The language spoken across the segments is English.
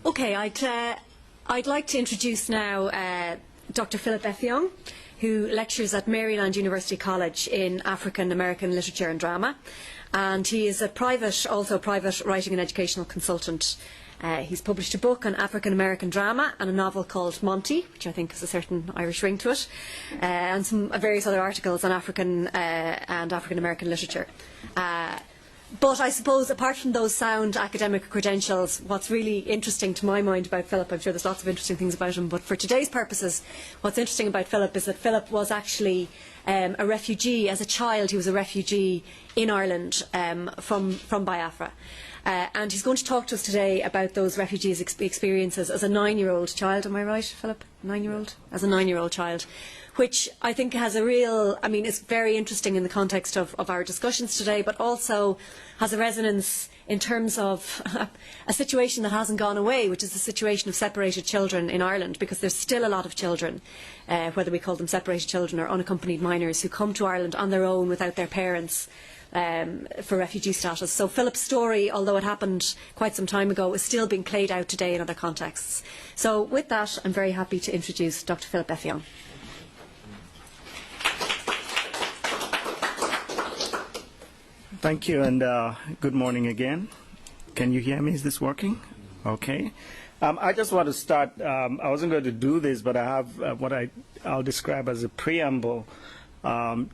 Okay, I'd like to introduce now Dr. Phillip Effiong, who lectures at Maryland University College in African American Literature and Drama, and he is also a private writing and educational consultant. He's published a book on African American drama and a novel called Monty, which I think has a certain Irish ring to it, and some various other articles on African and African American literature. But I suppose, apart from those sound academic credentials, what's really interesting to my mind about Phillip, I'm sure there's lots of interesting things about him, but for today's purposes, what's interesting about Phillip is that Phillip was actually a refugee. As a child, he was a refugee in Ireland from Biafra. And he's going to talk to us today about those refugees' experiences as a 9-year-old child. Am I right, Phillip? 9-year-old? As a 9-year-old child. Which I think has a real, it's very interesting in the context of our discussions today, but also has a resonance in terms of a situation that hasn't gone away, which is the situation of separated children in Ireland, because there's still a lot of children, whether we call them separated children or unaccompanied minors, who come to Ireland on their own without their parents for refugee status. So Philip's story, although it happened quite some time ago, is still being played out today in other contexts. So with that, I'm very happy to introduce Dr. Phillip Effiong. Thank you, and good morning again. Can you hear me? Is this working? Okay. I just want to start. I wasn't going to do this, but I have what I'll describe as a preamble,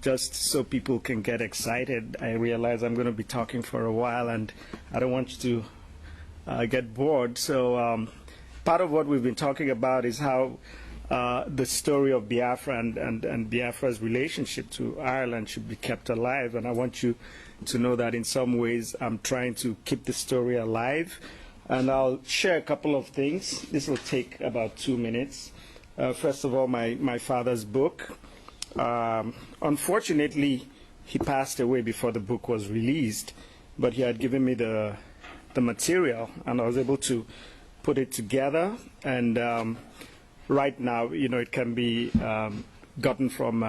just so people can get excited. I realize I'm going to be talking for a while, and I don't want you to get bored. So part of what we've been talking about is how the story of Biafra and Biafra's relationship to Ireland should be kept alive, and I want you to know that in some ways I'm trying to keep the story alive. And I'll share a couple of things. This will take about 2 minutes. First of all, my father's book. Unfortunately, he passed away before the book was released, but he had given me the material, and I was able to put it together. And right now, it can be gotten from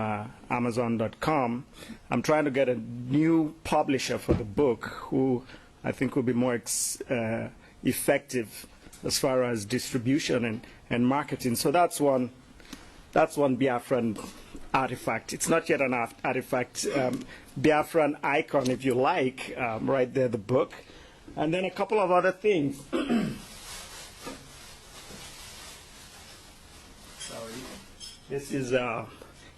Amazon.com. I'm trying to get a new publisher for the book who I think will be more effective as far as distribution and marketing. So that's one Biafran artifact. It's not yet an artifact, Biafran icon, if you like, right there, the book. And then a couple of other things. This is,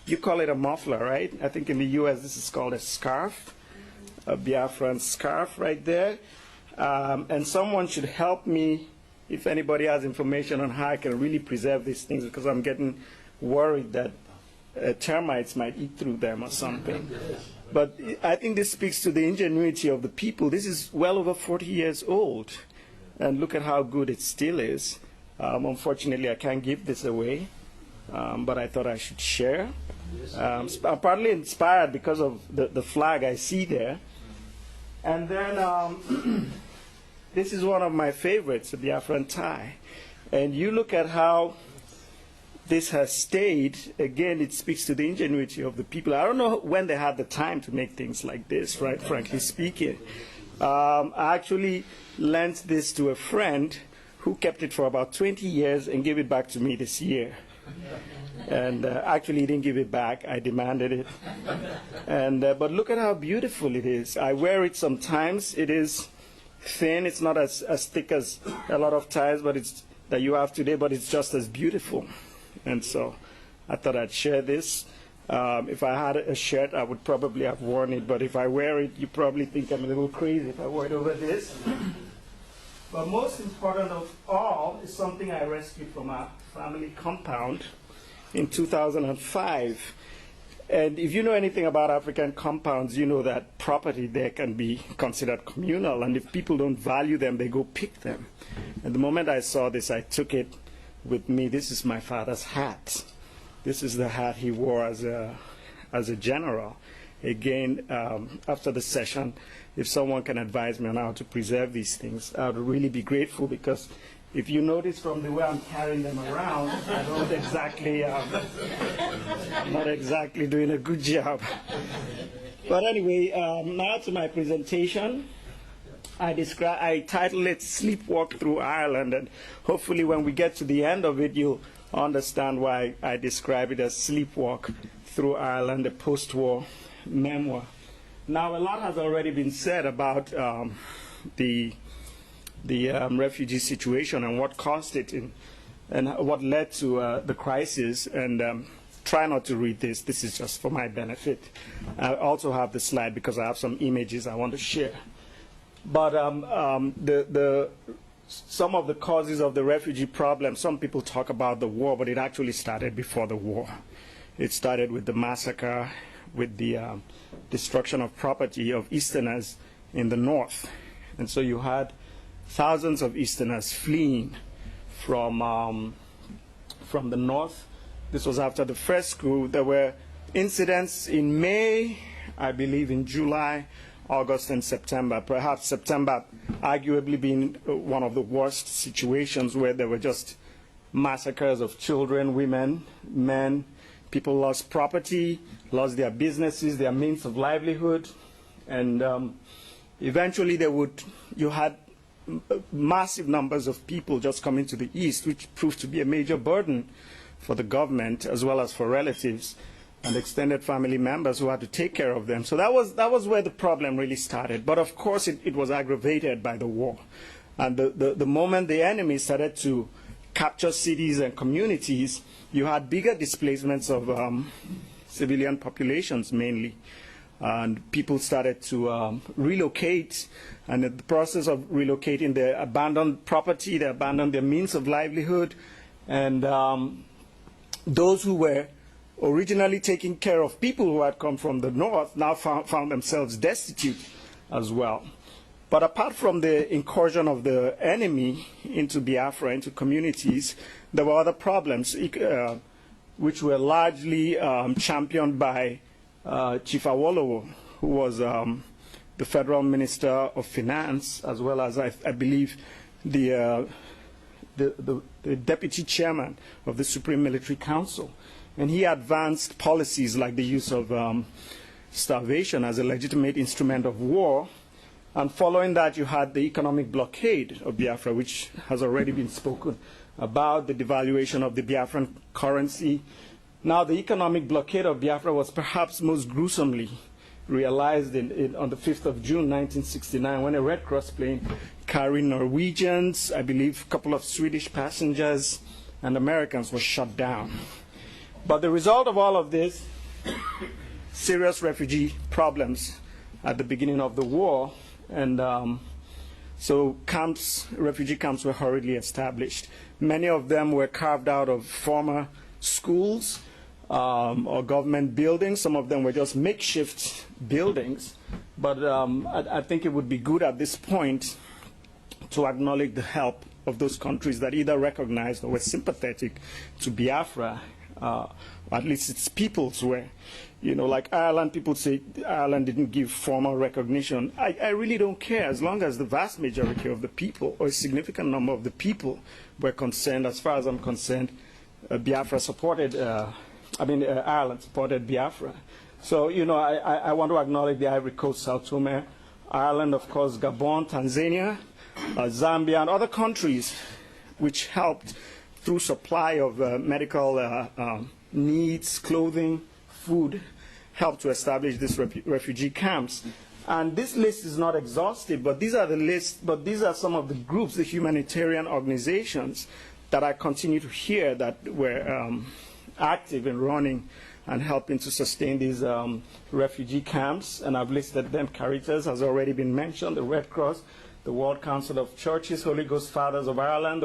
you call it a muffler, right? I think in the U.S. this is called a scarf, a Biafran scarf right there. And someone should help me if anybody has information on how I can really preserve these things, because I'm getting worried that termites might eat through them or something. But I think this speaks to the ingenuity of the people. This is well over 40 years old, and look at how good it still is. Unfortunately, I can't give this away. But I thought I should share. I'm partly inspired because of the flag I see there. And then this is one of my favorites, the Biafran tie. And you look at how this has stayed. Again, it speaks to the ingenuity of the people. I don't know when they had the time to make things like this, right, frankly speaking. I actually lent this to a friend who kept it for about 20 years and gave it back to me this year. And actually, he didn't give it back. I demanded it. And but look at how beautiful it is. I wear it sometimes. It is thin. It's not as thick as a lot of ties that you have today, but it's just as beautiful. And so I thought I'd share this. If I had a shirt, I would probably have worn it. But if I wear it, you probably think I'm a little crazy if I wear it over this. But most important of all is something I rescued from our family compound in 2005. And if you know anything about African compounds, you know that property there can be considered communal. And if people don't value them, they go pick them. And the moment I saw this, I took it with me. This is my father's hat. This is the hat he wore as a general. Again, after the session, if someone can advise me on how to preserve these things, I would really be grateful, because if you notice from the way I'm carrying them around, I don't exactly, I'm not exactly doing a good job. But anyway, now to my presentation. I titled it Sleepwalk Through Ireland, and hopefully when we get to the end of it, you'll understand why I describe it as Sleepwalk Through Ireland, a post-war memoir. Now, a lot has already been said about the refugee situation and what caused it and what led to the crisis. And try not to read this. This is just for my benefit. I also have the slide because I have some images I want to share. But some of the causes of the refugee problem, some people talk about the war, but it actually started before the war. It started with the massacre, with the destruction of property of Easterners in the north. And so you had thousands of Easterners fleeing from the north. This was after the first coup. There were incidents in May, I believe in July, August, and September. Perhaps September arguably being one of the worst situations, where there were just massacres of children, women, men. People lost property, lost their businesses, their means of livelihood, and eventually you had massive numbers of people just coming to the east, which proved to be a major burden for the government as well as for relatives and extended family members who had to take care of them. So that was where the problem really started. But of course it was aggravated by the war. And the moment the enemy started to capture cities and communities, you had bigger displacements of civilian populations mainly. And people started to relocate, and in the process of relocating, they abandoned property, they abandoned their means of livelihood, and those who were originally taking care of people who had come from the north now found themselves destitute as well. But apart from the incursion of the enemy into Biafra, into communities, there were other problems which were largely championed by Chief Awolowo, who was the Federal Minister of Finance, as well as, I believe, the Deputy Chairman of the Supreme Military Council. And he advanced policies like the use of starvation as a legitimate instrument of war. And following that, you had the economic blockade of Biafra, which has already been spoken about, the devaluation of the Biafran currency. Now, the economic blockade of Biafra was perhaps most gruesomely realized on the 5th of June, 1969, when a Red Cross plane carrying Norwegians, I believe a couple of Swedish passengers, and Americans was shot down. But the result of all of this, serious refugee problems at the beginning of the war, and so refugee camps were hurriedly established. Many of them were carved out of former schools or government buildings. Some of them were just makeshift buildings. But I think it would be good at this point to acknowledge the help of those countries that either recognized or were sympathetic to Biafra, or at least its peoples were. You know, like Ireland, people say Ireland didn't give formal recognition. I really don't care, as long as the vast majority of the people, or a significant number of the people, were concerned. As far as I'm concerned, Biafra supported, Ireland supported Biafra. So, you know, I want to acknowledge the Ivory Coast, Sao Tome, Ireland, of course, Gabon, Tanzania, Zambia, and other countries which helped through supply of medical needs, clothing, food, helped to establish these refugee camps. And this list is not exhaustive, but these are some of the groups, the humanitarian organizations that I continue to hear that were active in running and helping to sustain these refugee camps. And I've listed them. Caritas has already been mentioned, the Red Cross, the World Council of Churches, Holy Ghost Fathers of Ireland,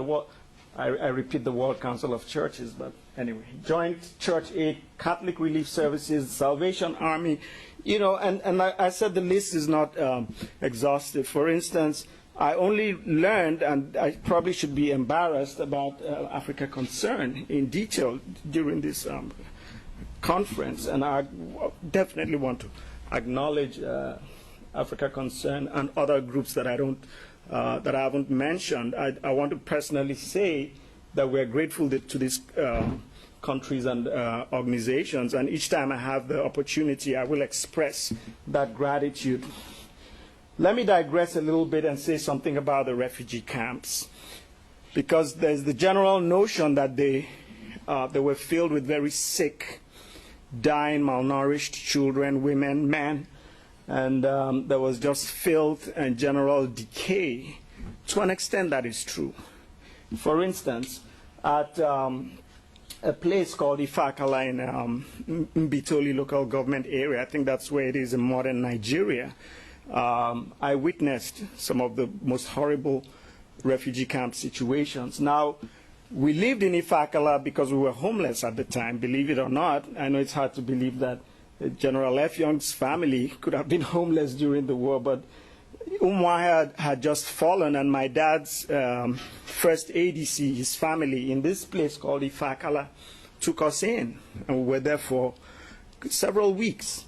I repeat the World Council of Churches, but anyway, Joint Church Aid, Catholic Relief Services, Salvation Army, you know, and I said the list is not exhaustive. For instance, I only learned, and I probably should be embarrassed about Africa Concern in detail during this conference, and I definitely want to acknowledge Africa Concern and other groups that I haven't mentioned. I want to personally say that we're grateful to these countries and organizations, and each time I have the opportunity, I will express that gratitude. let me digress a little bit and say something about the refugee camps, because there's the general notion that they were filled with very sick, dying, malnourished children, women, men, and there was just filth and general decay. To an extent, that is true. For instance, at a place called Ifakala in Mbitoli local government area, I think that's where it is in modern Nigeria, I witnessed some of the most horrible refugee camp situations. Now, we lived in Ifakala because we were homeless at the time, believe it or not. I know it's hard to believe that General Effiong's family could have been homeless during the war, but Umwa had just fallen, and my dad's first ADC, his family, in this place called Ifakala, took us in, and we were there for several weeks.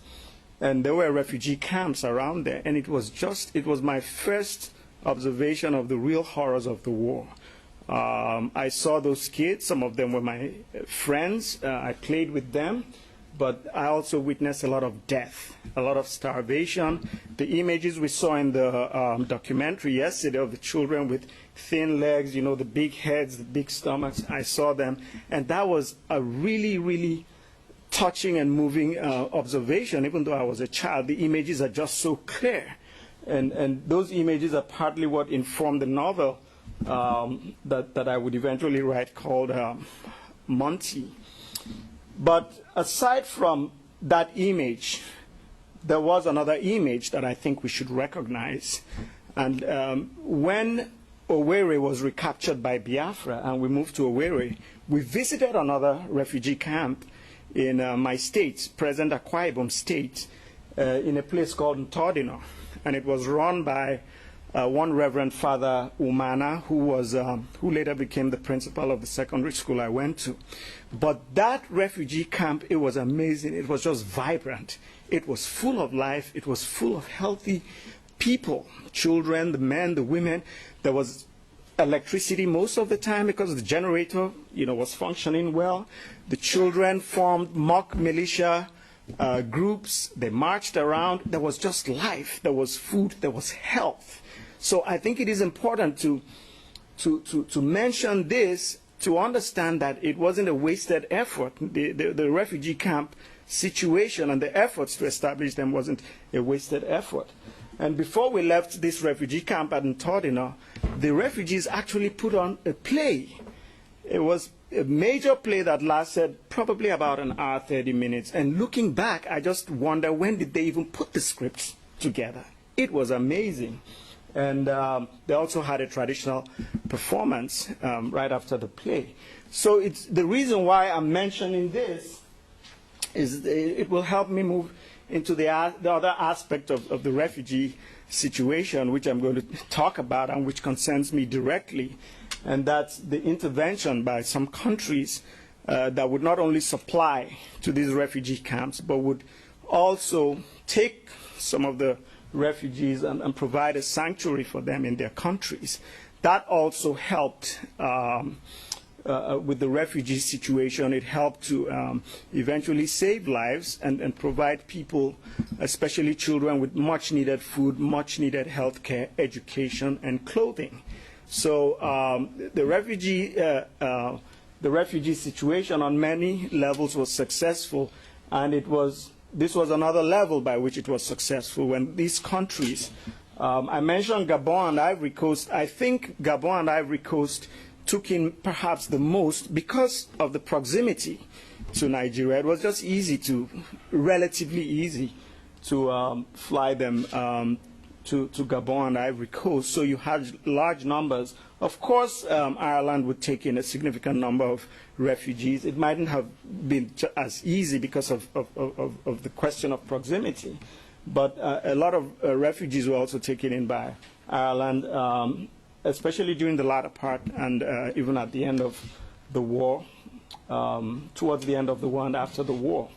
And there were refugee camps around there, and it was my first observation of the real horrors of the war. I saw those kids. Some of them were my friends. I played with them. But I also witnessed a lot of death, a lot of starvation. The images we saw in the documentary yesterday of the children with thin legs, you know, the big heads, the big stomachs, I saw them. And that was a really, really touching and moving observation. Even though I was a child, the images are just so clear. And those images are partly what informed the novel that I would eventually write called Monty. But aside from that image, there was another image that I think we should recognize. And when Owerri was recaptured by Biafra and we moved to Owerri, we visited another refugee camp in my state, present Akwa Ibom State, in a place called Ntodino. And it was run by one Reverend Father Umana, who later became the principal of the secondary school I went to. But that refugee camp, it was amazing. It was just vibrant. It was full of life. It was full of healthy people, children, the men, the women. There was electricity most of the time because the generator, was functioning well. The children formed mock militia groups. They marched around. There was just life. There was food. There was health. So I think it is important to mention this, to understand that it wasn't a wasted effort. The refugee camp situation and the efforts to establish them wasn't a wasted effort. And before we left this refugee camp at Ntodino, the refugees actually put on a play. It was a major play that lasted probably about an hour, 30 minutes. And looking back, I just wonder, when did they even put the scripts together? It was amazing. And they also had a traditional performance right after the play. So it's the reason why I'm mentioning this is it will help me move into the other aspect of the refugee situation, which I'm going to talk about and which concerns me directly. And that's the intervention by some countries that would not only supply to these refugee camps, but would also take some of the refugees and provide a sanctuary for them in their countries. That also helped with the refugee situation. It helped to eventually save lives and provide people, especially children, with much needed food, much needed health care, education, and clothing. So the refugee situation on many levels was successful, and this was another level by which it was successful when these countries, I mentioned Gabon and Ivory Coast. I think Gabon and Ivory Coast took in perhaps the most because of the proximity to Nigeria. It was just relatively easy to fly them to Gabon and Ivory Coast. So you had large numbers. Of course, Ireland would take in a significant number of refugees. It mightn't have been as easy because of the question of proximity. But a lot of refugees were also taken in by Ireland, especially during the latter part and even at the end of the war, towards the end of the war and after the war.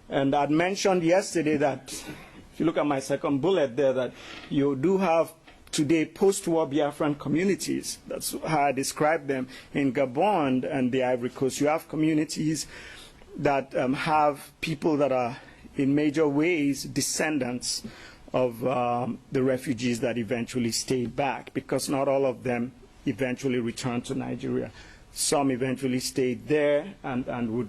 And I'd mentioned yesterday that, if you look at my second bullet there, that you do have today post-war Biafran communities. That's how I describe them in Gabon and the Ivory Coast. You have communities that have people that are in major ways descendants of the refugees that eventually stayed back, because not all of them eventually returned to Nigeria. Some eventually stayed there and would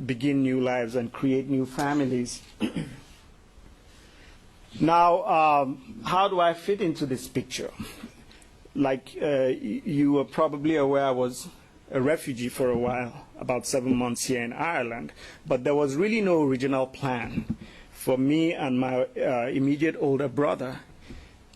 begin new lives and create new families. Now, how do I fit into this picture? Like you were probably aware, I was a refugee for a while, about 7 months here in Ireland, but there was really no original plan for me and my immediate older brother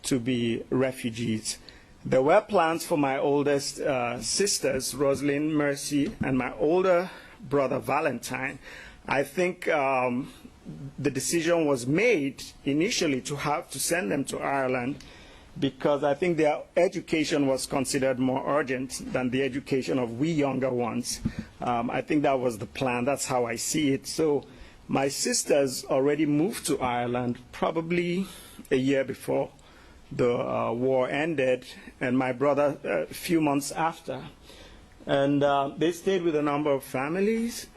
to be refugees. There were plans for my oldest sisters, Rosalind, Mercy, and my older brother, Valentine. I think the decision was made initially to send them to Ireland, because I think their education was considered more urgent than the education of we younger ones. I think that was the plan. That's how I see it. So my sisters already moved to Ireland probably a year before the war ended, and my brother a few months after. And they stayed with a number of families.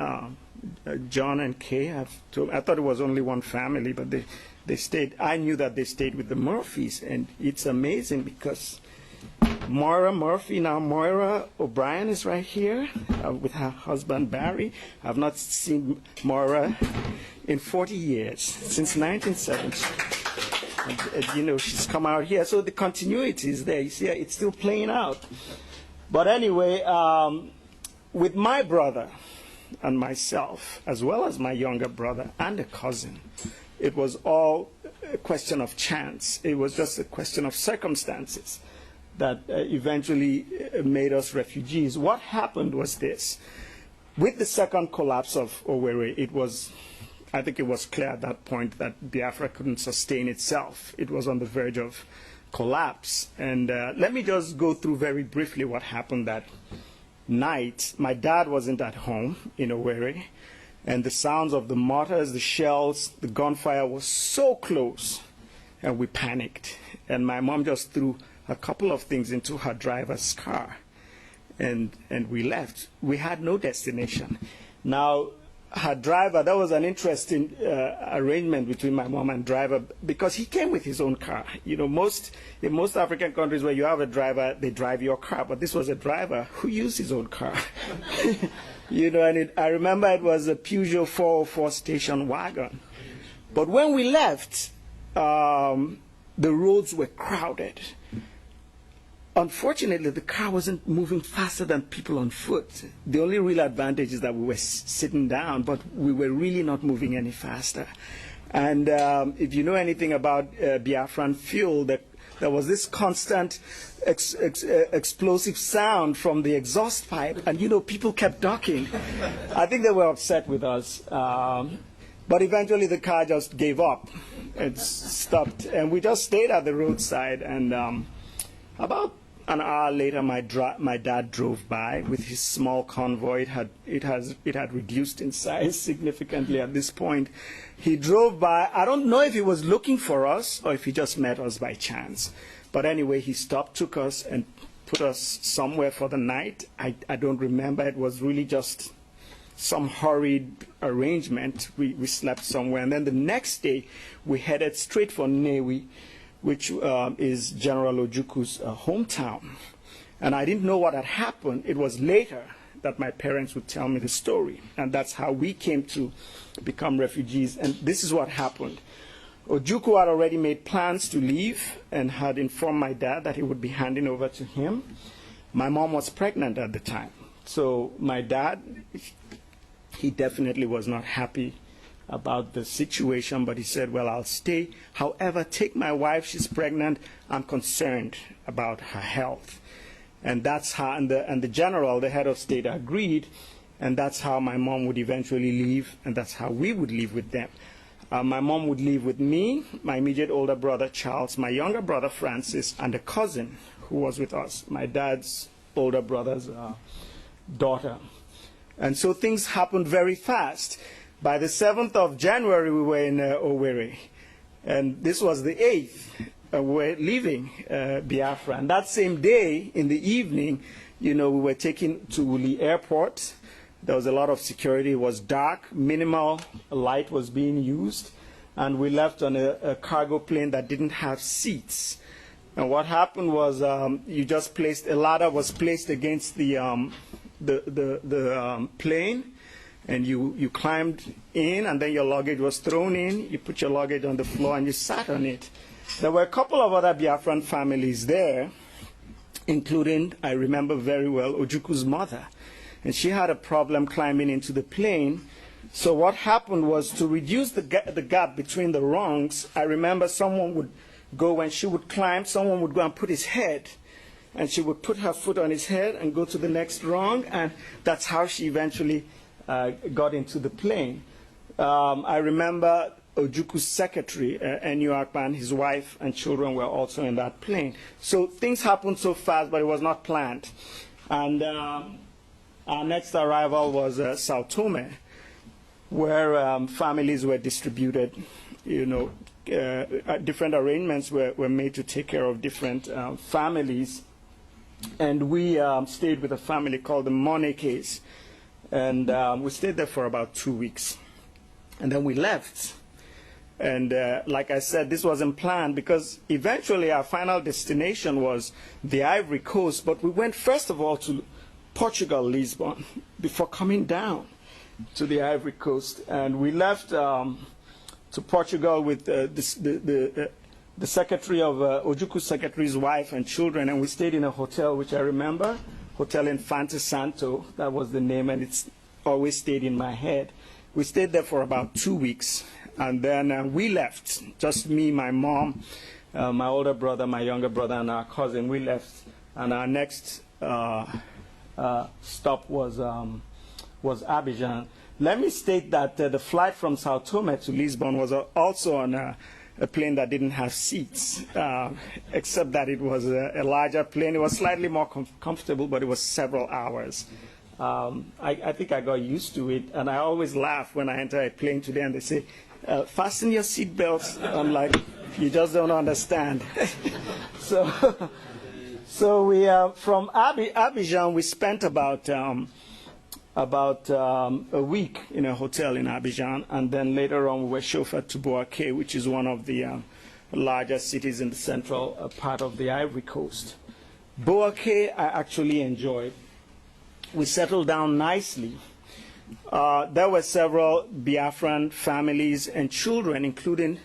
John and Kay, I thought it was only one family, but they stayed. I knew that they stayed with the Murphys, and it's amazing because Moira Murphy, now Moira O'Brien, is right here with her husband Barry. I've not seen Moira in 40 years, since 1970. And, she's come out here, so the continuity is there. You see, it's still playing out. But anyway, with my brother and myself, as well as my younger brother and a cousin, it was all a question of chance. It was just a question of circumstances that eventually made us refugees. What happened was this. With the second collapse of Owerri, I think it was clear at that point that Biafra couldn't sustain itself. It was on the verge of collapse. And let me just go through very briefly what happened that night. My dad wasn't at home in Owerri, and the sounds of the mortars, the shells, the gunfire was so close, and we panicked. And my mom just threw a couple of things into her driver's car, and we left. We had no destination. Now, her driver, that was an interesting arrangement between my mom and driver, because he came with his own car. In most African countries where you have a driver, they drive your car, but this was a driver who used his own car. And I remember it was a Peugeot 404 station wagon. But when we left, the roads were crowded. Unfortunately, the car wasn't moving faster than people on foot. The only real advantage is that we were sitting down, but we were really not moving any faster. And if you know anything about Biafran fuel, there was this constant explosive sound from the exhaust pipe, and people kept ducking. I think they were upset with us. But eventually the car just gave up. It stopped, and we just stayed at the roadside. And about an hour later, my dad drove by with his small convoy. It had reduced in size significantly at this point. He drove by. I don't know if he was looking for us or if he just met us by chance. But anyway, he stopped, took us, and put us somewhere for the night. I don't remember. It was really just some hurried arrangement. We slept somewhere. And then the next day, we headed straight for Nnewi, which is General Ojukwu's hometown. And I didn't know what had happened. It was later that my parents would tell me the story. And that's how we came to become refugees. And this is what happened. Ojukwu had already made plans to leave and had informed my dad that he would be handing over to him. My mom was pregnant at the time. So my dad, he definitely was not happy about the situation, but he said, well, I'll stay. However, take my wife, she's pregnant. I'm concerned about her health. And that's how, and the general, the head of state, agreed, and that's how my mom would eventually leave, and that's how we would leave with them. My mom would leave with me, my immediate older brother, Charles, my younger brother, Francis, and a cousin who was with us, my dad's older brother's daughter. And so things happened very fast. By the 7th of January, we were in Owerri, and this was the 8th. We were leaving Biafra. And that same day, in the evening, we were taken to Uli Airport. There was a lot of security. It was dark. Minimal light was being used. and we left on a cargo plane that didn't have seats. And what happened was you just placed, a ladder was placed against the plane, and you climbed in, and then your luggage was thrown in. You put your luggage on the floor, and you sat on it. There were a couple of other Biafran families there, including, I remember very well, Ojuku's mother. And she had a problem climbing into the plane. So what happened was, to reduce the gap between the rungs, I remember someone would go, when she would climb, someone would go and put his head, and she would put her foot on his head and go to the next rung, and that's how she eventually got into the plane. I remember Ojuku's secretary, Enyo Akpan, his wife and children were also in that plane. So things happened so fast, but it was not planned. And our next arrival was Sao Tome, where families were distributed. Different arrangements were made to take care of different families. And we stayed with a family called the Monekes. And we stayed there for about 2 weeks. And then we left. And like I said, this wasn't planned, because eventually our final destination was the Ivory Coast. But we went first of all to Portugal, Lisbon, before coming down to the Ivory Coast. And we left to Portugal with the secretary of Ojuku's secretary's wife and children. And we stayed in a hotel, which I remember, Hotel Infante Santo. That was the name, and it's always stayed in my head. We stayed there for about 2 weeks. And then we left, just me, my mom, my older brother, my younger brother, and our cousin. We left, and our next stop was Abidjan. Let me state that the flight from Sao Tome to Lisbon was also on a plane that didn't have seats, except that it was a larger plane. It was slightly more comfortable, but it was several hours. I think I got used to it, and I always laugh when I enter a plane today and they say, fasten your seatbelts. I'm like, you just don't understand. So we from Abidjan, we spent about a week in a hotel in Abidjan, and then later on we were chauffeured to Bouaké, which is one of the largest cities in the central part of the Ivory Coast. Bouaké I actually enjoyed. We settled down nicely. There were several Biafran families and children, including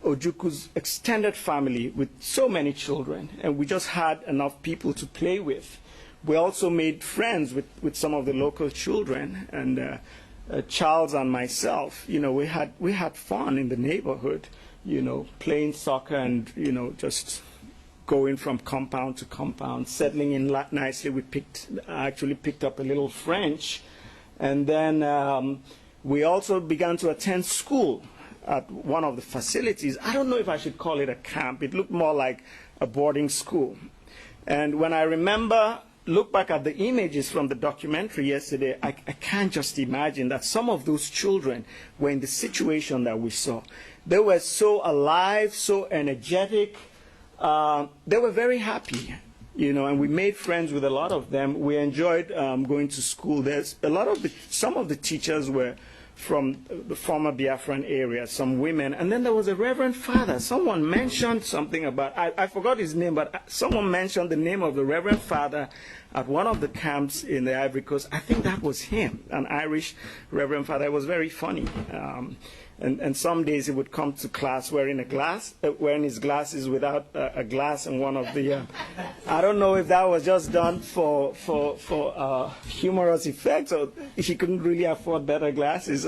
Ojuku's extended family with so many children, and we just had enough people to play with. We also made friends with some of the local children, and Charles and myself, we had fun in the neighborhood, playing soccer and, just going from compound to compound, settling in nicely. We actually picked up a little French. And then we also began to attend school at one of the facilities. I don't know if I should call it a camp. It looked more like a boarding school. And when I look back at the images from the documentary yesterday, I can't just imagine that some of those children were in the situation that we saw. They were so alive, so energetic. They were very happy. And we made friends with a lot of them. We enjoyed going to school. Some of the teachers were from the former Biafran area, some women. And then there was a Reverend Father. Someone mentioned something about, I forgot his name, but someone mentioned the name of the Reverend Father at one of the camps in the Ivory Coast. I think that was him, an Irish Reverend Father. It was very funny. And some days he would come to class wearing his glasses without a glass, and one of the, I don't know if that was just done for humorous effect, or he couldn't really afford better glasses.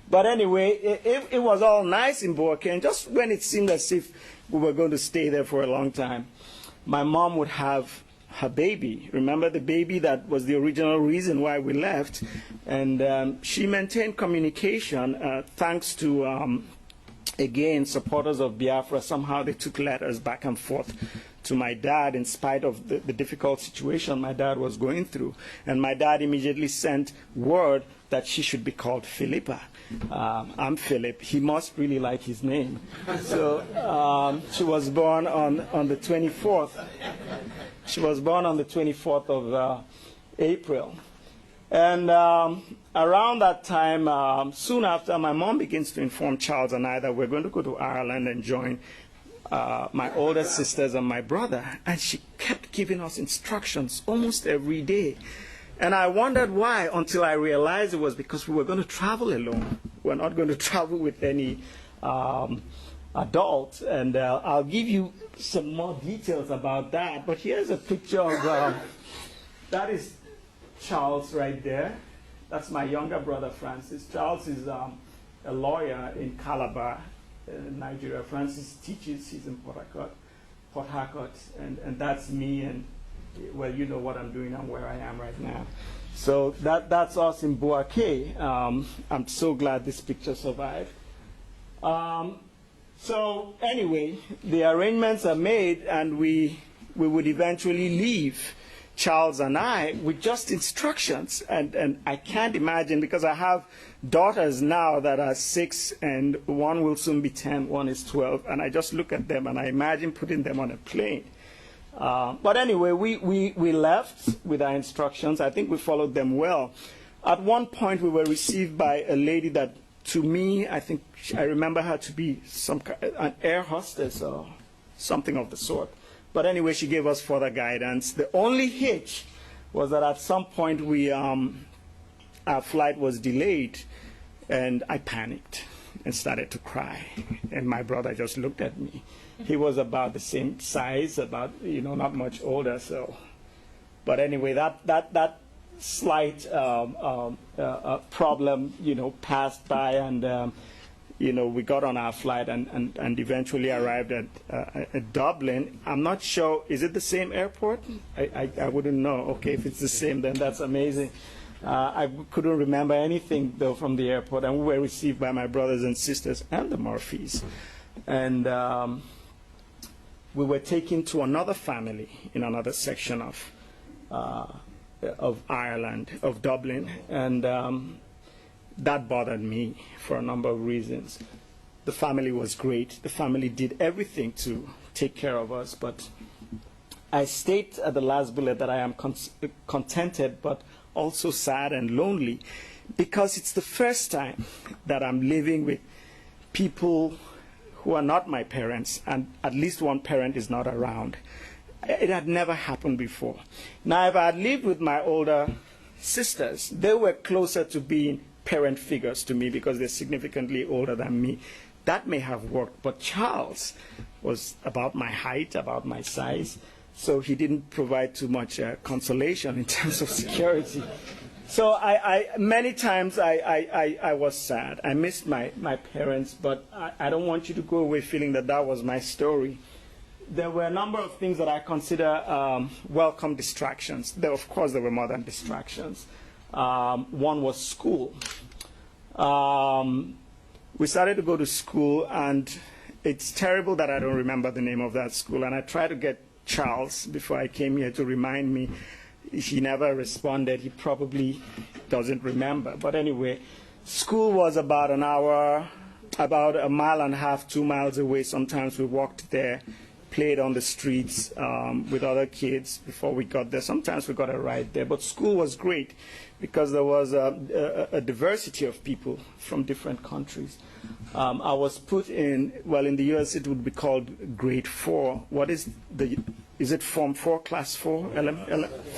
But anyway, it was all nice in Bouaké, and just when it seemed as if we were going to stay there for a long time, my mom would have her baby. Remember the baby that was the original reason why we left? And she maintained communication thanks to, again, supporters of Biafra. Somehow they took letters back and forth to my dad in spite of the difficult situation my dad was going through. And my dad immediately sent word that she should be called Phillippa. I'm Philip. He must really like his name. So she was born on the 24th. She was born on the 24th of April. And around that time, soon after, my mom begins to inform Charles and I that we're going to go to Ireland and join my older sisters and my brother. And she kept giving us instructions almost every day. And I wondered why, until I realized it was because we were going to travel alone. We're not going to travel with any adult. And I'll give you some more details about that. But here's a picture of, that is Charles right there. That's my younger brother, Francis. Charles is a lawyer in Calabar, Nigeria. Francis teaches, he's in Port Harcourt, and that's me, and well, you know what I'm doing and where I am right now. So that's us in Boaké. I'm so glad this picture survived. So anyway, the arrangements are made, and we would eventually leave, Charles and I, with just instructions. And I can't imagine, because I have daughters now that are 6, and one will soon be 10, one is 12, and I just look at them and I imagine putting them on a plane. But anyway, we left with our instructions. I think we followed them well. At one point, we were received by a lady that, to me, I think I remember her to be an air hostess or something of the sort. But anyway, she gave us further guidance. The only hitch was that at some point our flight was delayed, and I panicked and started to cry. And my brother just looked at me. He was about the same size, about, not much older. So, but anyway, that slight problem, passed by, and we got on our flight and eventually arrived at Dublin. I'm not sure, is it the same airport? I wouldn't know. Okay, if it's the same, then that's amazing. I couldn't remember anything, though, from the airport, and we were received by my brothers and sisters and the Murphys. And we were taken to another family in another section of Ireland, of Dublin, and that bothered me for a number of reasons. The family was great. The family did everything to take care of us, but I state at the last bullet that I am contented, but also sad and lonely, because it's the first time that I'm living with people who are not my parents, and at least one parent is not around. It had never happened before. Now, if I had lived with my older sisters, they were closer to being parent figures to me because they're significantly older than me. That may have worked, but Charles was about my height, about my size, so he didn't provide too much consolation in terms of security. So many times I was sad. I missed my parents, but I don't want you to go away feeling that was my story. There were a number of things that I consider welcome distractions. Of course, there were more than distractions. One was school. We started to go to school, and it's terrible that I don't remember the name of that school. And I tried to get Charles before I came here to remind me. He never responded. He probably doesn't remember. But anyway, school was about an hour, about 1.5 miles, 2 miles away. Sometimes we walked there, played on the streets with other kids before we got there. Sometimes we got a ride there. But school was great because there was a diversity of people from different countries. I was put in, well, in the U.S. it would be called grade 4. Is it Form 4, Class 4?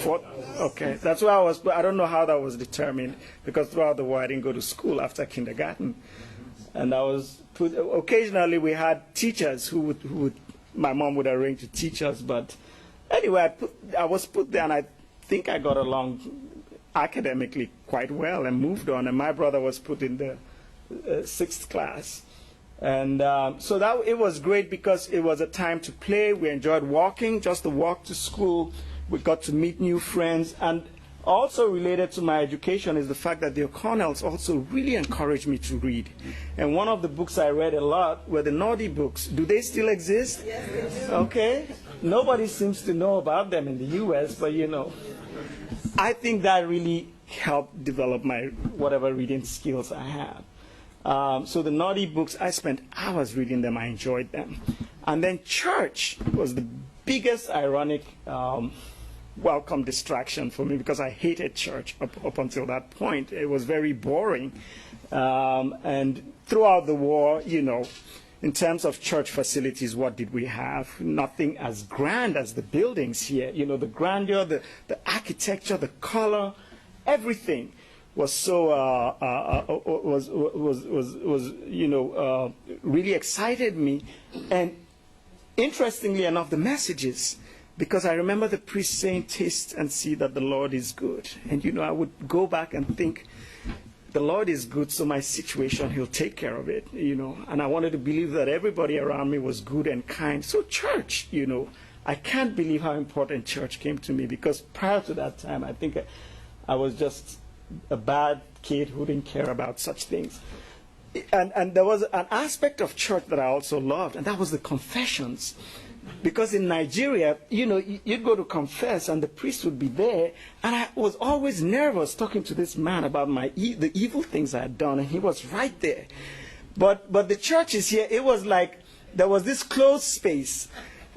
4? Okay, that's where I was. But I don't know how that was determined, because throughout the war I didn't go to school after kindergarten. And I was put, occasionally we had teachers who would my mom would arrange to teach us. But anyway, I was put there, and I think I got along academically quite well and moved on. And my brother was put in the 6th class. And so it was great because it was a time to play. We enjoyed walking, just the walk to school. We got to meet new friends. And also related to my education is the fact that the O'Connells also really encouraged me to read. And one of the books I read a lot were the Naughty books. Do they still exist? Yes, they do. Okay. Nobody seems to know about them in the U.S., but I think that really helped develop my whatever reading skills I have. So the Naughty books, I spent hours reading them. I enjoyed them. And then church was the biggest ironic welcome distraction for me because I hated church up until that point. It was very boring. And throughout the war, in terms of church facilities, what did we have? Nothing as grand as the buildings here. The grandeur, the architecture, the color, everything was so really excited me. And interestingly enough, the messages, because I remember the priest saying, "Taste and see that the Lord is good." And I would go back and think, the Lord is good, so my situation, he'll take care of it, And I wanted to believe that everybody around me was good and kind. So church, I can't believe how important church came to me, because prior to that time, I think I was just a bad kid who didn't care about such things. And there was an aspect of church that I also loved, and that was the confessions. Because in Nigeria, you'd go to confess and the priest would be there, and I was always nervous talking to this man about the evil things I had done, and he was right there. But the churches here, it was like there was this closed space,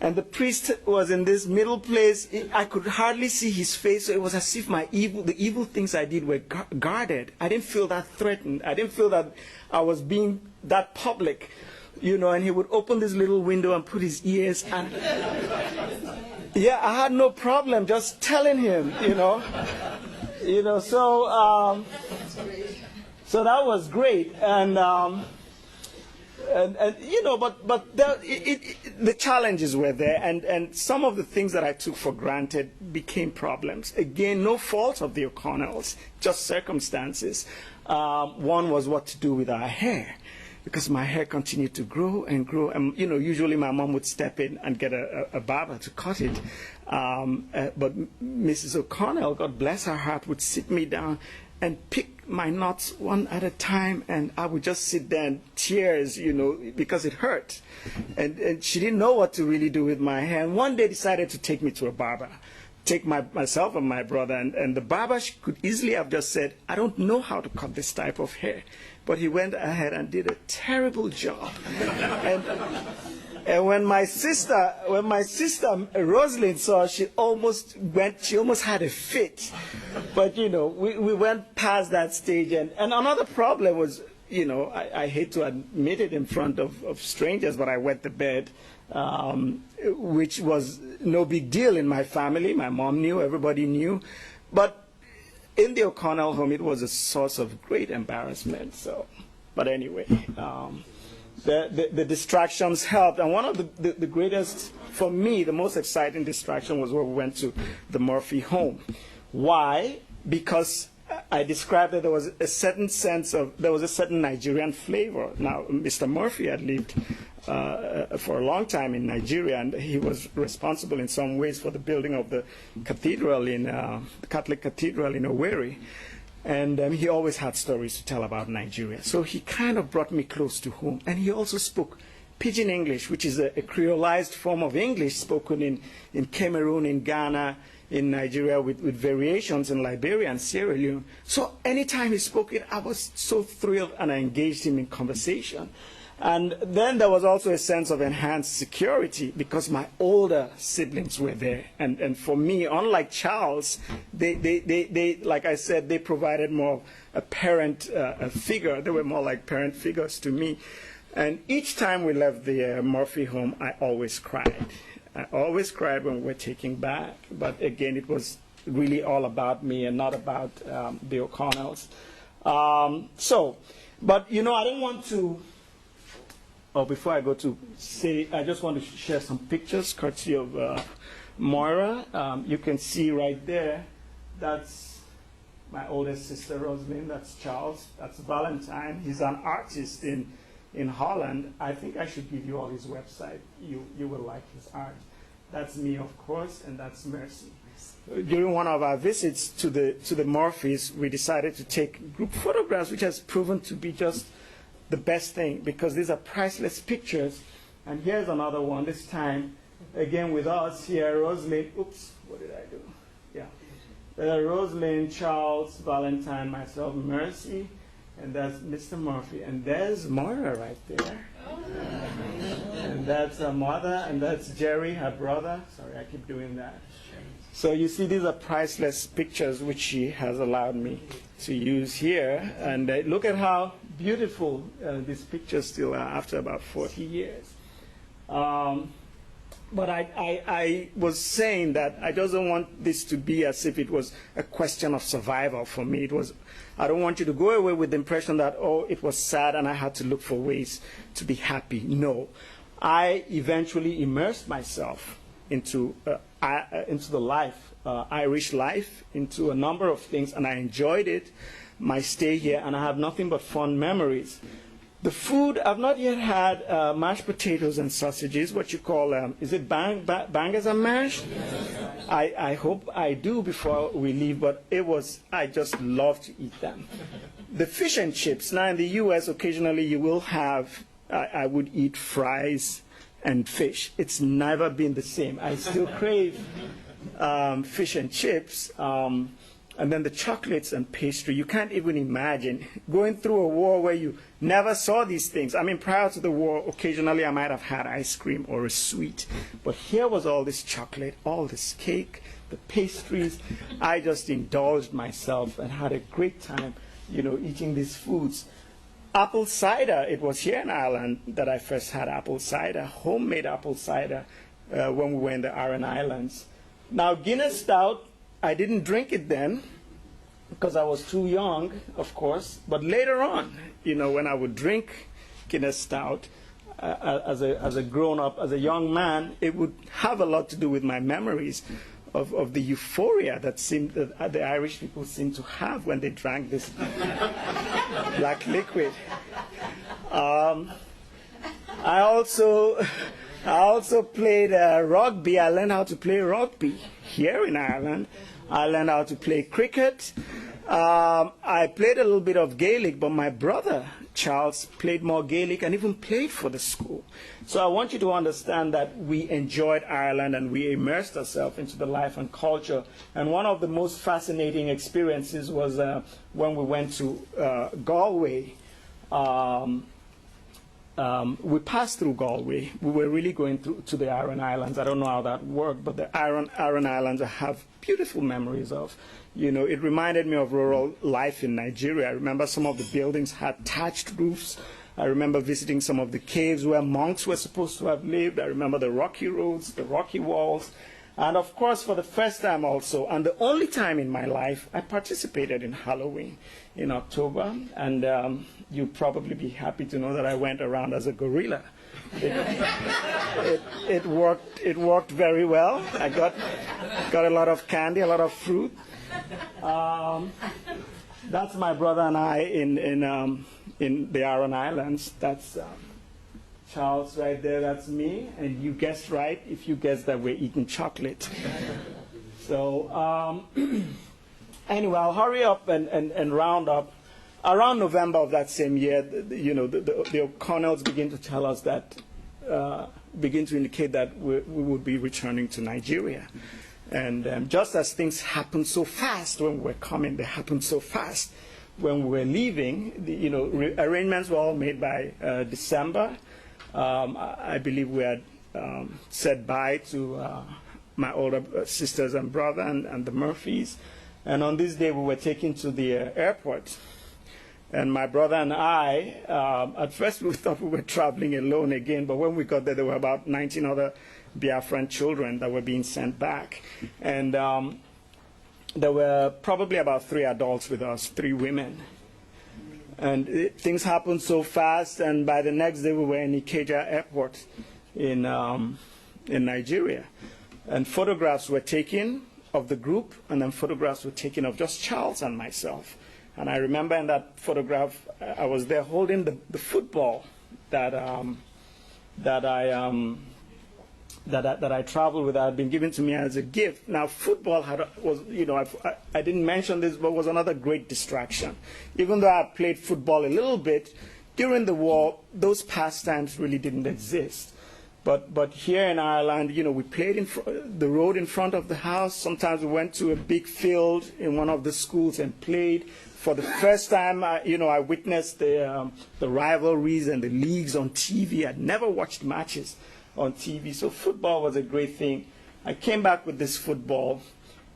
and the priest was in this middle place. I could hardly see his face, so it was as if the evil things I did were guarded. I didn't feel that threatened. I didn't feel that I was being that public. And he would open this little window and put his ears, and yeah, I had no problem just telling him, so that was great, and the challenges were there, and some of the things that I took for granted became problems. Again, no fault of the O'Connells, just circumstances. One was what to do with our hair, because my hair continued to grow and grow. And, usually my mom would step in and get a barber to cut it. But Mrs. O'Connell, God bless her heart, would sit me down and pick my knots one at a time. And I would just sit there in tears, because it hurt. And she didn't know what to really do with my hair. And one day decided to take me to a barber. Take myself and my brother. And the barber could easily have just said, "I don't know how to cut this type of hair." But he went ahead and did a terrible job. And when my sister Rosalind saw, she almost had a fit. But we went past that stage. And another problem was, I hate to admit it in front of strangers, but I wet the bed, which was no big deal in my family. My mom knew, everybody knew. But in the O'Connell home, it was a source of great embarrassment. But anyway, the distractions helped. And one of the greatest, for me, the most exciting distraction was when we went to the Murphy home. Why? Because I described that there was a certain Nigerian flavor. Now, Mr. Murphy had lived for a long time in Nigeria, and he was responsible in some ways for the building of the cathedral the Catholic cathedral in Owerri. And he always had stories to tell about Nigeria. So he kind of brought me close to home. And he also spoke Pidgin English, which is a creolized form of English spoken in Cameroon, in Ghana, in Nigeria, with variations in Liberia and Sierra Leone. So anytime he spoke it, I was so thrilled, and I engaged him in conversation. And then there was also a sense of enhanced security because my older siblings were there. And for me, unlike Charles, they like I said, they provided more a parent figure. They were more like parent figures to me. And each time we left the Murphy home, I always cried. I always cried when we were taking back. But again, it was really all about me and not about the O'Connells. But I don't want to... before I go to say, I just want to share some pictures, courtesy of Moira. You can see right there, that's my oldest sister, Rosalind. That's Charles. That's Valentine. He's an artist in Holland. I think I should give you all his website. You will like his art. That's me, of course, and that's Mercy. During one of our visits to the Murphys, we decided to take group photographs, which has proven to be just the best thing, because these are priceless pictures. And here's another one, this time, again with us here, Rosalind. Oops, what did I do? Yeah. Rosalind, Charles, Valentine, myself, Mercy, and that's Mr. Murphy. And there's Moira right there. And that's her mother, and that's Jerry, her brother. Sorry, I keep doing that. So you see, these are priceless pictures which she has allowed me to use here. And look at how beautiful these pictures still are after about 40 years. But I was saying that I just don't want this to be as if it was a question of survival for me. I don't want you to go away with the impression that, oh, it was sad and I had to look for ways to be happy. No. I eventually immersed myself into the life, Irish life, into a number of things, and I enjoyed it, my stay here, and I have nothing but fond memories. The food, I've not yet had mashed potatoes and sausages, what you call, is it bangers and mash? I hope I do before we leave, but I just love to eat them. The fish and chips, now in the U.S. occasionally you will have, I would eat fries and fish. It's never been the same. I still crave fish and chips. And then the chocolates and pastry. You can't even imagine going through a war where you never saw these things. I mean, prior to the war, occasionally I might have had ice cream or a sweet. But here was all this chocolate, all this cake, the pastries. I just indulged myself and had a great time, eating these foods. Apple cider, it was here in Ireland that I first had apple cider, homemade apple cider, when we were in the Aran Islands. Now, Guinness Stout, I didn't drink it then because I was too young, of course. But later on, when I would drink Guinness Stout as a grown-up, as a young man, it would have a lot to do with my memories of the euphoria that the Irish people seem to have when they drank this black liquid. I also played rugby. I learned how to play rugby here in Ireland. I learned how to play cricket. I played a little bit of Gaelic, but my brother, Charles, played more Gaelic and even played for the school. So I want you to understand that we enjoyed Ireland and we immersed ourselves into the life and culture. And one of the most fascinating experiences was when we went to Galway. We passed through Galway. We were really going to the Aran Islands. I don't know how that worked, but the Aran Islands I have beautiful memories of. It reminded me of rural life in Nigeria. I remember some of the buildings had thatched roofs. I remember visiting some of the caves where monks were supposed to have lived. I remember the rocky roads, the rocky walls. And of course, for the first time also, and the only time in my life, I participated in Halloween in October. And you'll probably be happy to know that I went around as a gorilla. It worked very well. I got a lot of candy, a lot of fruit. That's my brother and I in the Aran Islands. That's Charles right there. That's me. And you guessed right if you guessed that we're eating chocolate. So anyway, I'll hurry up and round up. Around November of that same year, the O'Connells begin to tell us that, begin to indicate that we would be returning to Nigeria. And just as things happened so fast when we were coming, they happened so fast when we were leaving. Arrangements were all made by December. I believe we had said bye to my older sisters and brother and the Murphys. And on this day, we were taken to the airport. And my brother and I, at first we thought we were traveling alone again, but when we got there were about 19 other Biafran children that were being sent back. And there were probably about 3 adults with us, 3 women. And things happened so fast, and by the next day we were in Ikeja Airport in Nigeria. And photographs were taken of the group, and then photographs were taken of just Charles and myself. And I remember in that photograph, I was there holding the football that I traveled with. That had been given to me as a gift. Now, football I didn't mention this, but was another great distraction. Even though I played football a little bit during the war, those pastimes really didn't exist. But here in Ireland, we played in the road in front of the house. Sometimes we went to a big field in one of the schools and played. For the first time, I witnessed the rivalries and the leagues on TV. I'd never watched matches on TV, so football was a great thing. I came back with this football,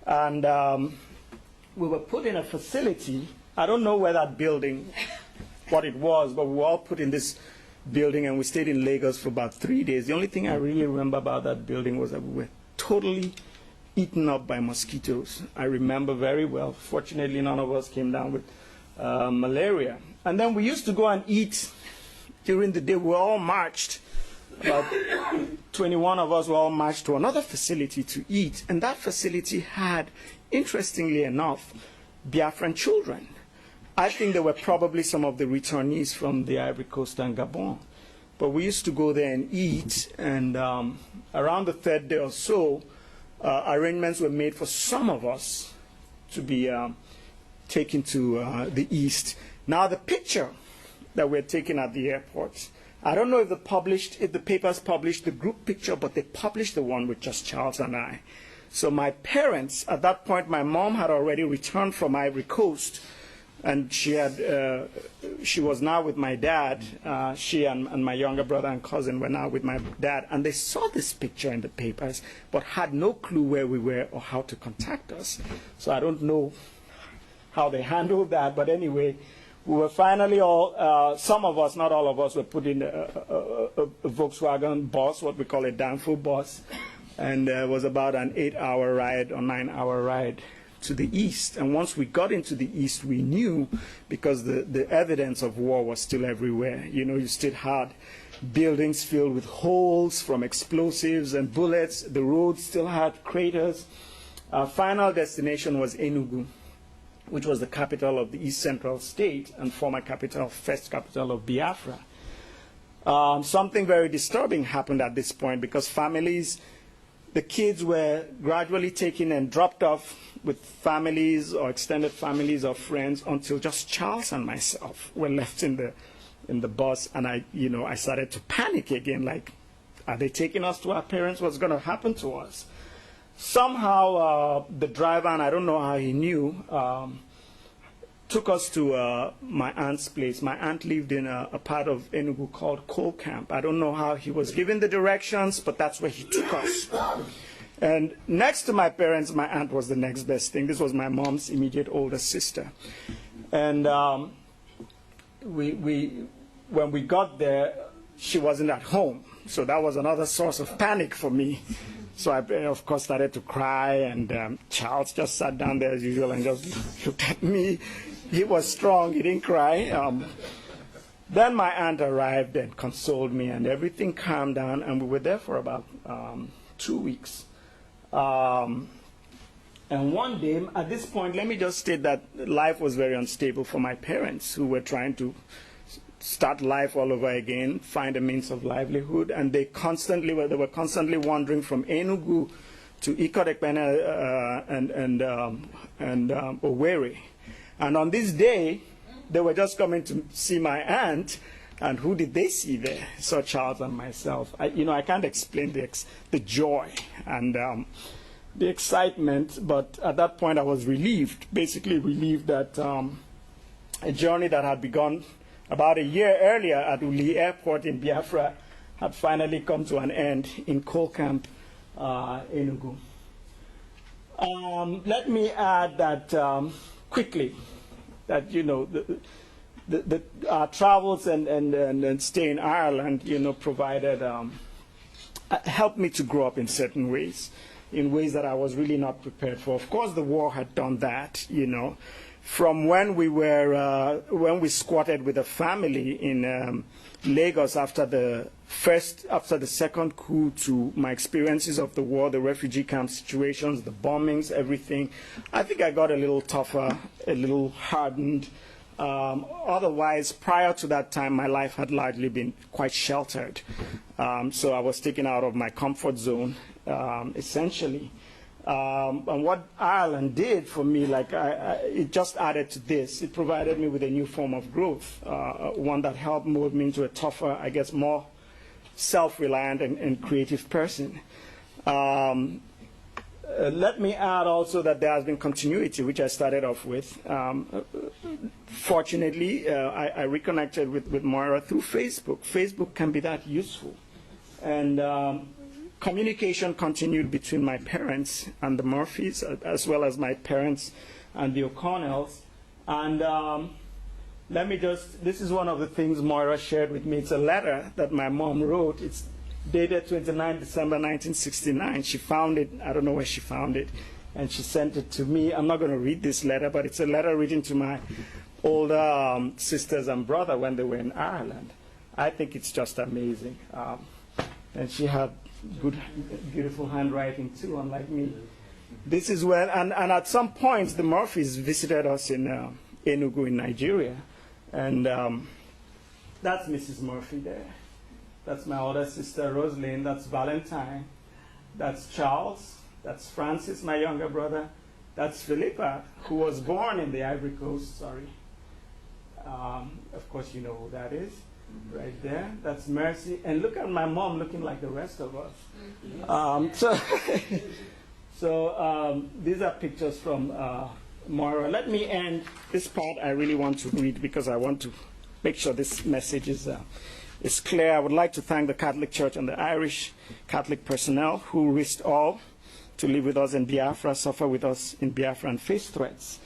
And we were put in a facility. I don't know where that building, what it was, but we were all put in this building, and we stayed in Lagos for about 3 days. The only thing I really remember about that building was that we were totally eaten up by mosquitoes. I remember very well. Fortunately, none of us came down with malaria. And then we used to go and eat during the day. We were all marched. About 21 of us were all marched to another facility to eat. And that facility had, interestingly enough, Biafran children. I think they were probably some of the returnees from the Ivory Coast and Gabon. But we used to go there and eat. And around the third day or so, arrangements were made for some of us to be taken to the east. Now, the picture that we're taking at the airport, I don't know if the papers published the group picture, but they published the one with just Charles and I. So my parents, at that point, my mom had already returned from Ivory Coast, and she was now with my dad. She and my younger brother and cousin were now with my dad, and they saw this picture in the papers, but had no clue where we were or how to contact us. So I don't know how they handled that, but anyway, we were finally all, some of us, not all of us, were put in a Volkswagen bus, what we call a Danfo bus, and it was about an 8-hour ride or 9-hour ride to the east. And once we got into the east, we knew, because the evidence of war was still everywhere. You know, you still had buildings filled with holes from explosives and bullets. The roads still had craters. Our final destination was Enugu, which was the capital of the East Central State and former capital, first capital of Biafra. Something very disturbing happened at this point, because families, the kids were gradually taken and dropped off with families or extended families or friends, until just Charles and myself were left in the bus. And I started to panic again, like, are they taking us to our parents? What's going to happen to us? Somehow the driver, and I don't know how he knew, took us to my aunt's place. My aunt lived in a part of Enugu called Coal Camp. I don't know how he was given the directions, but that's where he took us. And next to my parents, my aunt was the next best thing. This was my mom's immediate older sister. And when we got there, she wasn't at home. So that was another source of panic for me. So I, of course, started to cry, and Charles just sat down there as usual and just looked at me. He was strong, he didn't cry. Then my aunt arrived and consoled me, and everything calmed down, and we were there for about 2 weeks. And one day, at this point, let me just state that life was very unstable for my parents, who were trying to start life all over again, find a means of livelihood, and they were constantly wandering from Enugu to Ikotekpene and Owerri. And on this day, they were just coming to see my aunt, and who did they see there? Saw Charles and myself. I can't explain the joy and the excitement, but at that point I was relieved, basically relieved that a journey that had begun about a year earlier at Uli Airport in Biafra had finally come to an end in Coal Camp, Enugu. Let me add that quickly, that our travels and stay in Ireland, provided helped me to grow up in certain ways, in ways that I was really not prepared for. Of course, the war had done that, From when we squatted with a family in Lagos after the second coup, to my experiences of the war, the refugee camp situations, the bombings, everything, I think I got a little tougher, a little hardened. Otherwise, prior to that time, my life had largely been quite sheltered. So I was taken out of my comfort zone, essentially. And what Ireland did for me, it just added to this. It provided me with a new form of growth, one that helped mold me into a tougher, I guess, more self-reliant and creative person. Let me add also that there has been continuity, which I started off with. Fortunately, I reconnected with Moira through Facebook. Facebook can be that useful. And communication continued between my parents and the Murphys, as well as my parents and the O'Connells. And this is one of the things Moira shared with me. It's a letter that my mom wrote. It's dated 29 December 1969. She found it, I don't know where she found it, and she sent it to me. I'm not going to read this letter, but it's a letter written to my older sisters and brother when they were in Ireland. I think it's just amazing. And she had good, beautiful handwriting too, unlike me. This is when, and at some point, the Murphys visited us in Enugu in Nigeria. And that's Mrs. Murphy there. That's my older sister, Rosalind. That's Valentine. That's Charles. That's Francis, my younger brother. That's Philippa, who was born in the Ivory Coast, sorry. Of course, you know who that is, right there. That's Mercy. And look at my mom looking like the rest of us. So these are pictures from Moira. Let me end this part. I really want to read because I want to make sure this message is clear. I would like to thank the Catholic Church and the Irish Catholic personnel who risked all to live with us in Biafra, suffer with us in Biafra, and face threats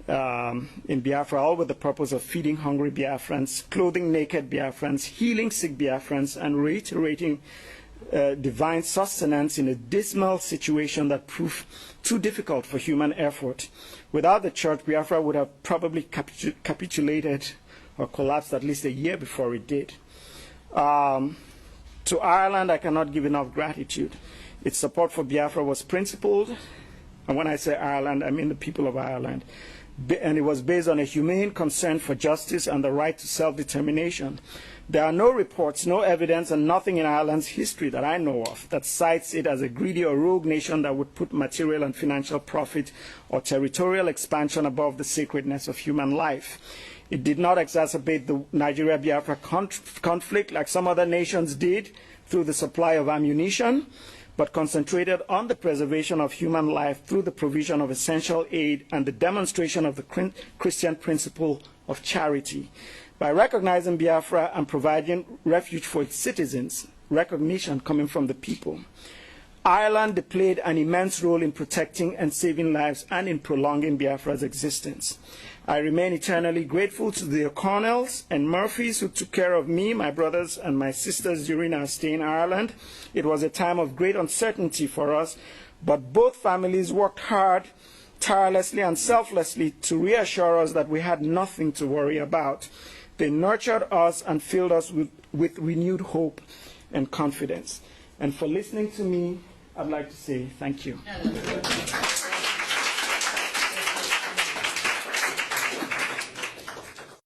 in Biafra, all with the purpose of feeding hungry Biafrans, clothing naked Biafrans, healing sick Biafrans, and reiterating divine sustenance in a dismal situation that proved too difficult for human effort. Without the church, Biafra would have probably capitulated or collapsed at least a year before it did. To Ireland, I cannot give enough gratitude. Its support for Biafra was principled, and when I say Ireland, I mean the people of Ireland. And it was based on a humane concern for justice and the right to self-determination. There are no reports, no evidence, and nothing in Ireland's history that I know of that cites it as a greedy or rogue nation that would put material and financial profit or territorial expansion above the sacredness of human life. It did not exacerbate the Nigeria-Biafra conflict like some other nations did through the supply of ammunition, but concentrated on the preservation of human life through the provision of essential aid and the demonstration of the Christian principle of charity. By recognizing Biafra and providing refuge for its citizens, recognition coming from the people, Ireland played an immense role in protecting and saving lives and in prolonging Biafra's existence. I remain eternally grateful to the O'Connells and Murphys who took care of me, my brothers, and my sisters during our stay in Ireland. It was a time of great uncertainty for us, but both families worked hard, tirelessly and selflessly to reassure us that we had nothing to worry about. They nurtured us and filled us with renewed hope and confidence. And for listening to me, I'd like to say thank you.